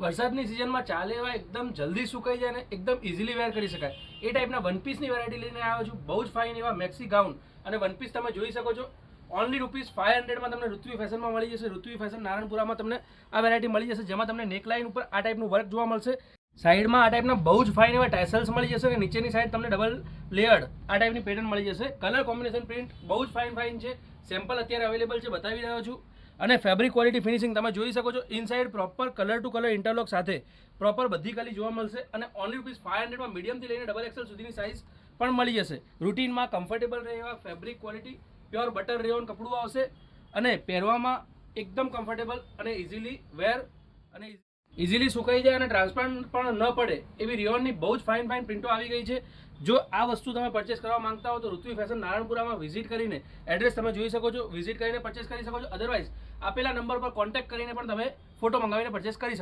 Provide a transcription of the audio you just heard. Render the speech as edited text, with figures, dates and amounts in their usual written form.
વરસાદની સિઝનમાં ચાલે એવા એકદમ જલ્દી સુકાઈ જાય ને એકદમ ઇઝીલી વેર કરી શકાય એ ટાઈપના વન પીસની વેરાયટી લઈને આવ્યો છું. બહુ જ ફાઇન એવા મેક્સી ગાઉન અને વન પીસ તમે જોઈ શકો છો. ઓનલી ₹500 તમને ઋત્વી ફેશનમાં મળી જશે. ઋત્વી ફેશન નારણપુરામાં તમને આ વેરાયટી મળી જશે, જેમાં તમને નેકલાઇન ઉપર આ ટાઈપનું વર્ક જોવા મળશે. સાઈડમાં આ ટાઈપના બહુ જ ફાઇન એવા ટેસલ્સ મળી જશે અને નીચેની સાઈડ તમને ડબલ લેયર્ડ આ ટાઈપની પેટર્ન મળી જશે. કલર કોમ્બિનેશન પ્રિન્ટ બહુ જ ફાઇન છે. સેમ્પલ અત્યારે અવેલેબલ છે, બતાવી રહ્યો છું. અને ફેબ્રિક ક્વોલિટી ફિનિશિંગ તમે જોઈ શકો છો. Inside proper colour to colour interlock સાથે પ્રોપર બધી કલી જોવા મળશે અને ઓનલી ₹500માં મીડિયમથી લઈને XXL સુધીની સાઇઝ પણ મળી જશે. રૂટીનમાં કમ્ફર્ટેબલ રહે એવા fabric quality pure butter rayon કપડું આવશે અને પહેરવામાં એકદમ કમ્ફર્ટેબલ અને ઇઝીલી વેર અને ઇઝીલી સુકાઈ જાય અને ટ્રાન્સપરન્ટ પણ ન પડે એવી રેયોનની બહુ જ ફાઇન પ્રિન્ટો આવી ગઈ છે. જો આ વસ્તુ તમે પરચેસ કરવા માંગતા હો તો ઋત્વી ફેશન નારણપુરામાં વિઝિટ કરીને એડ્રેસ તમે જોઈ શકો છો, વિઝિટ કરીને પરચેસ કરી શકો છો. અદરવાઇઝ આપેલા નંબર પર કોન્ટેક્ટ કરીને પણ તમે ફોટો મંગાવીને પરચેસ કરી શકો.